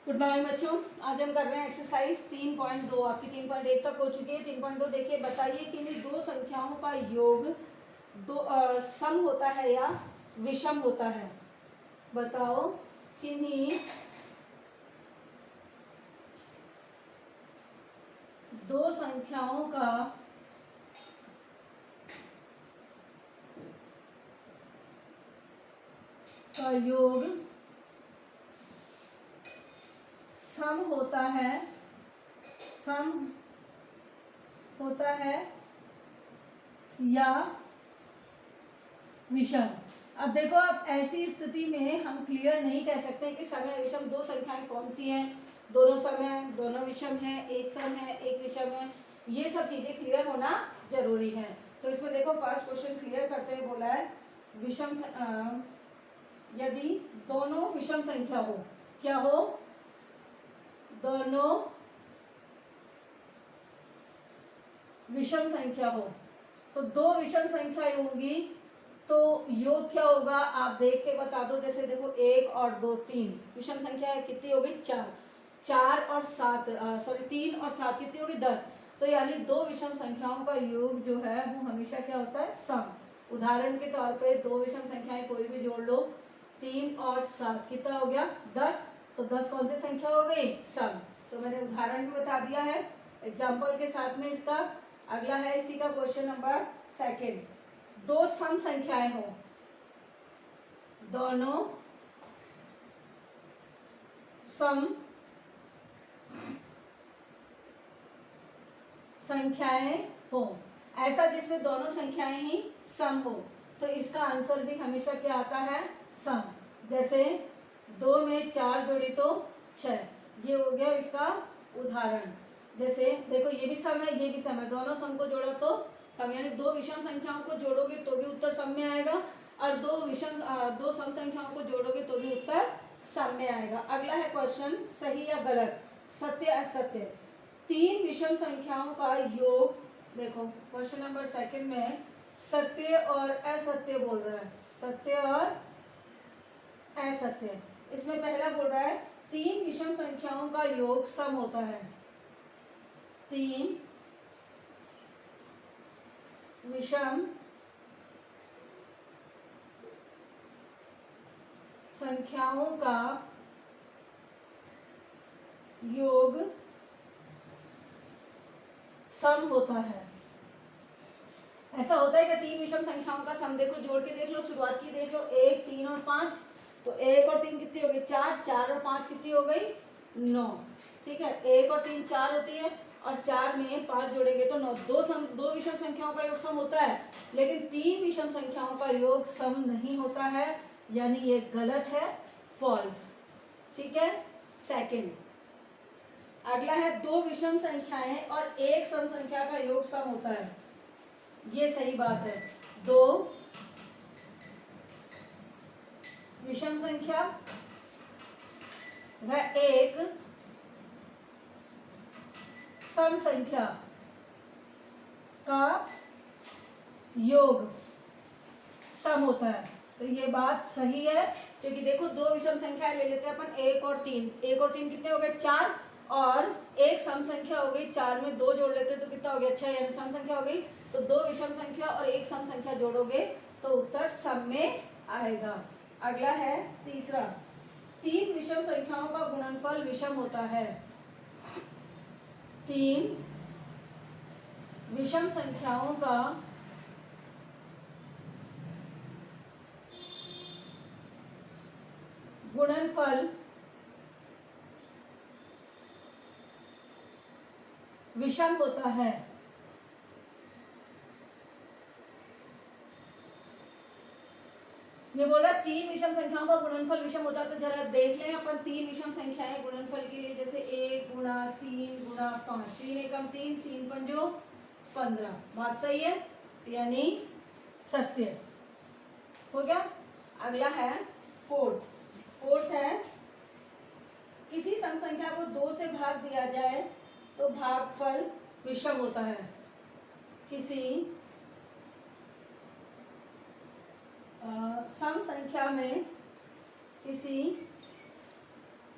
Good morning बच्चों। आज हम कर रहे हैं एक्सरसाइज 3.2। आपकी 3.1 तक हो चुकी है। 3.2 देखिए, बताइए कि इन दो संख्याओं का योग सम होता है या विषम होता है। बताओ किन्हीं दो संख्याओं का योग सम होता है या विषम। अब देखो, अब ऐसी स्थिति में हम क्लियर नहीं कह सकते कि सम या विषम। दो संख्याएं कौन सी हैं? दोनों सम है, दोनों विषम है, एक सम है, एक विषम है। ये सब चीजें क्लियर होना जरूरी है। तो इसमें देखो, फर्स्ट क्वेश्चन क्लियर करते हुए बोला है यदि दोनों विषम संख्या हो। क्या हो? दोनों विषम संख्या हो। तो दो विषम संख्याएं होंगी तो योग क्या होगा? आप देख के बता दो। जैसे देखो, 1 और 2 3 विषम संख्या कितनी हो गई? 4। 4 और 7 सॉरी 3 और 7 कितनी होगी? 10। तो यानी दो विषम संख्याओं का योग जो है वो हमेशा क्या होता है? सम। उदाहरण के तौर पे दो विषम संख्याएं कोई भी जोड़ लो। 3 और 7 कितना हो गया? 10। तो 10 कौन सी संख्या हो गई? सम। तो मैंने उदाहरण भी बता दिया है एग्जाम्पल के साथ में इसका। अगला है इसी का क्वेश्चन नंबर सेकेंड। दो सम संख्याएं हो, दोनों सम संख्याएं हो, ऐसा जिसमें दोनों संख्याएं ही सम हो, तो इसका आंसर भी हमेशा क्या आता है? सम। जैसे 2 में 4 जोड़ी तो 6। ये हो गया इसका उदाहरण। जैसे देखो, ये भी सम है, ये भी सम है, दोनों सम को जोड़ा तो सम। यानी दो विषम संख्याओं को जोड़ोगे तो भी उत्तर सम में आएगा, और दो सम संख्याओं को जोड़ोगे तो भी उत्तर सम में आएगा। अगला है क्वेश्चन सही या गलत, सत्य असत्य। तीन विषम संख्याओं का योग। देखो क्वेश्चन नंबर सेकंड में सत्य और असत्य बोल रहा है, सत्य और असत्य। इसमें पहला बोल रहा है तीन विषम संख्याओं का योग सम होता है। तीन विषम संख्याओं का योग सम होता है। ऐसा होता है कि तीन विषम संख्याओं का सम देखो, जोड़ के देख लो, शुरुआत की देख लो, 1 3 और 5। तो 1 और 3 कितनी हो गई? 4। 4 और 5 कितनी हो गई? 9। ठीक है, 1 और 3 4 होती है, और 4 में 5 जोड़ेंगे तो 9। दो विषम संख्याओं का योग सम होता है, लेकिन तीन विषम संख्याओं का योग सम नहीं होता है, यानी ये गलत है, फॉल्स। ठीक है, सेकंड। अगला है दो विषम संख्याएं और एक सम संख्या का योग सम होता है। ये सही बात है। दो विषम संख्या व एक सम संख्या का योग सम होता है। तो ये बात सही है, क्योंकि देखो दो विषम संख्याएं ले लेते हैं अपन, 1 और 3। 1 और 3 कितने हो गए? 4। और एक सम संख्या हो गई, 4 में 2 जोड़ लेते हैं तो कितना हो गया? 6, यानी सम संख्या हो गई। तो दो विषम संख्या और एक सम संख्या जोड़ोगे तो उत्तर सम में आएगा। अगला है तीसरा, तीन विषम संख्याओं का गुणनफल विषम होता है। तीन विषम संख्याओं का गुणनफल विषम होता है। ये बोला तीन विषम संख्याओं का गुणनफल विषम होता है। तो जरा देख लें अपन तीन विषम संख्याएं गुणनफल के लिए। जैसे 1 गुणा 3 गुणा 5, 3 एकम 3, 3 पंजो 15। बात सही है, तो यानी सत्य हो गया। अगला है फोर्थ। फोर्थ है किसी सम संख्या को 2 से भाग दिया जाए तो भागफल विषम होता है। किसी सम संख्या में किसी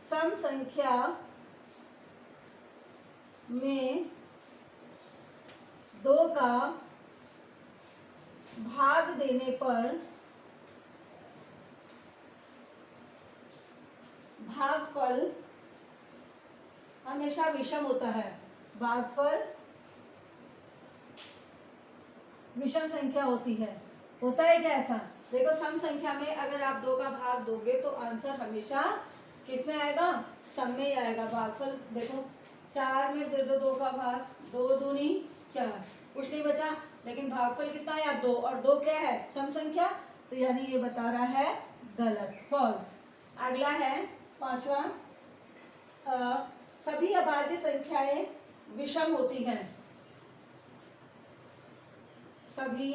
सम संख्या में 2 का भाग देने पर भागफल हमेशा विषम होता है। भागफल विषम संख्या होती है। होता है क्या ऐसा? देखो, सम संख्या में अगर आप 2 का भाग दोगे तो आंसर हमेशा किस में आएगा? सम में ही आएगा। भागफल देखो, 4 में दे दो 2 का भाग, 2 दूनी 4, कुछ नहीं बचा। लेकिन भागफल कितना है? 2, और 2 क्या है? सम संख्या। तो यानी ये बता रहा है गलत, फॉल्स। अगला है 5वां, सभी अभाज्य संख्याएं विषम होती हैं। सभी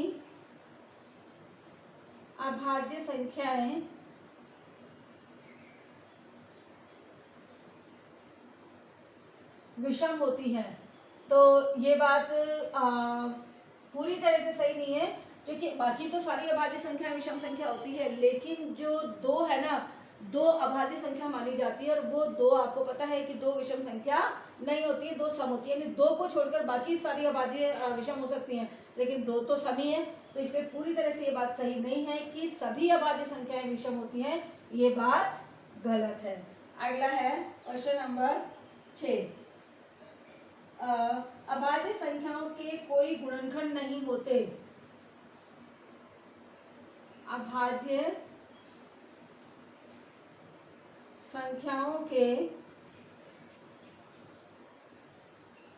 अभाज्य संख्याएं विषम होती हैं। तो ये बात पूरी तरह से सही नहीं है, क्योंकि बाकी तो सारी अभाज्य संख्या विषम संख्या होती है, लेकिन जो 2 है ना, 2 अभाज्य संख्या मानी जाती है, और वो 2 आपको पता है कि 2 विषम संख्या नहीं होती है, 2 सम होती है। यानी 2 को छोड़कर बाकी सारी अभाज्य विषम हो सकती हैं, लेकिन 2 तो सम ही है। तो इसलिए पूरी तरह से ये बात सही नहीं है कि सभी अभाज्य संख्याएं विषम होती हैं, ये बात गलत है। अगला है क्वेश्चन नंबर 6, अभाज्य संख्याओं के कोई गुणनखंड नहीं होते। अभाज्य संख्याओं के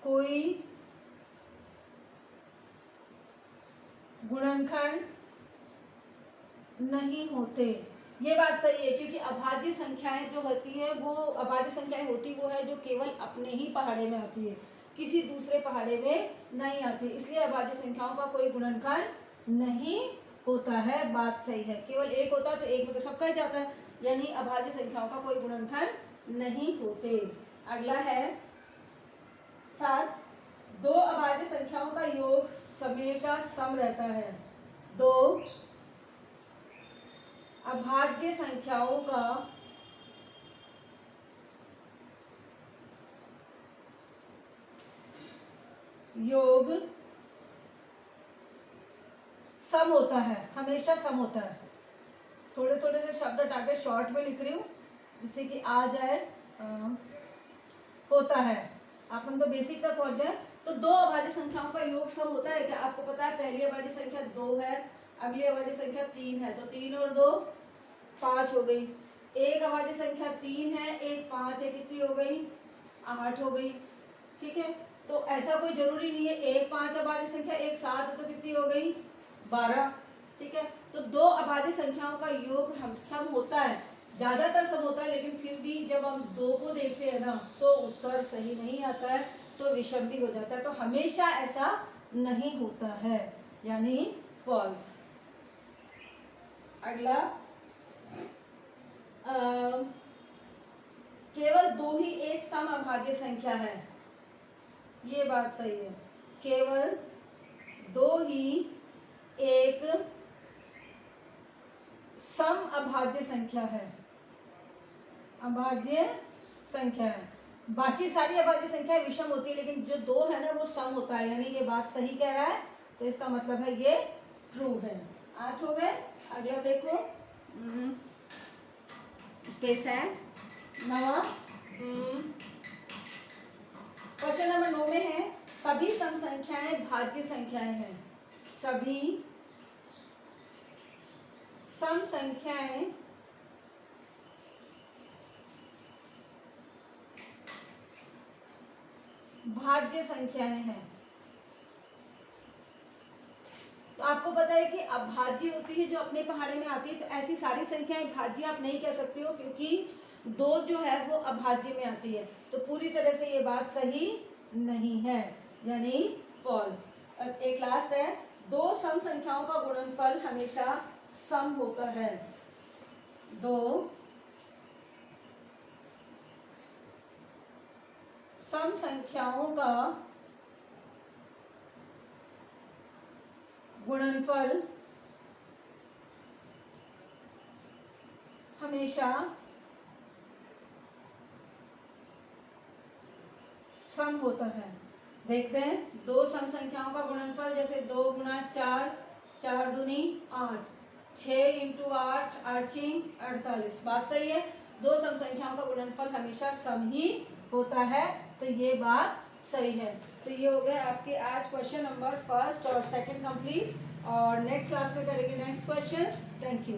कोई गुणनखंड नहीं होते। ये बात सही है, क्योंकि अभाज्य संख्याएं जो होती है, वो अभाज्य संख्याएं होती वो है जो केवल अपने ही पहाड़े में आती है, किसी दूसरे पहाड़े में नहीं आती। इसलिए अभाज्य संख्याओं का कोई गुणनखंड नहीं होता है। बात सही है। केवल एक होता तो एक में तो सबका ही जाता है, यानी अभाज्य संख्याओं का कोई गुणनखंड नहीं होते। अगला है 7, 2 अभाज्य संख्याओं का योग हमेशा सम रहता है। 2 अभाज्य संख्याओं का योग सम होता है, हमेशा सम होता है। थोड़े थोड़े से शब्द हटा के शॉर्ट में लिख रही हूँ, जिससे कि आ जाए। होता है, आप हम तो बेसिक तक पहुंच जाए। तो 2 अभाज्य संख्याओं का योग सम होता है क्या? आपको पता है, पहली अभाज्य संख्या 2 है, अगली अभाज्य संख्या 3 है, तो 3 और 2 5 हो गई। एक अभाज्य संख्या 3 है, एक 5 है, कितनी हो गई? 8 हो गई। ठीक है, तो ऐसा कोई जरूरी नहीं है एक 5 अभाज्य संख्या, एक 7, तो कितनी हो गई? 12। ठीक है, तो 2 अभाज्य संख्याओं का योग हम सम होता है, ज्यादातर सम होता है, लेकिन फिर भी जब हम 2 को देखते हैं ना, तो उत्तर सही नहीं आता है, तो विषम भी हो जाता है। तो हमेशा ऐसा नहीं होता है, यानी फॉल्स। अगला, केवल 2 ही एक सम अभाज्य संख्या है। ये बात सही है, केवल 2 ही एक सम अभाज्य संख्या है। अभाज्य संख्या है, बाकी सारी अभाज्य संख्याएं विषम होती है, लेकिन जो 2 है ना, वो सम होता है। यानी ये बात सही कह रहा है, तो इसका मतलब है ये ट्रू है। 8 हो गए। अगला देखो, स्पेस है 9। क्वेश्चन नंबर 9 में है, सभी सम संख्याएं भाज्य संख्याएं हैं। सभी सम संख्याएं भाज्य संख्याएं हैं। तो आपको पता है कि अभाज्य होती है जो अपने पहाड़े में आती है, तो ऐसी सारी संख्याएं भाज्य आप नहीं कह सकते हो, क्योंकि 2 जो है वो अभाज्य में आती है। तो पूरी तरह से ये बात सही नहीं है, यानी फॉल्स। अब एक लास्ट है, 2 सम संख्याओं का गुणनफल हमेशा सम होता है। 2 सम संख्याओं का गुणनफल हमेशा सम होता है। देखते हैं, दो सम संख्याओं का गुणनफल, जैसे 2 गुना 4, 4 दूनी 8, 6 इंटू 8, 8 48। बात सही है, दो सम संख्याओं का गुणनफल हमेशा सम ही होता है, तो ये बात सही है। तो ये हो गया आपके आज क्वेश्चन नंबर फर्स्ट और सेकंड कंप्लीट, और नेक्स्ट क्लास में करेंगे नेक्स्ट क्वेश्चंस। Thank you.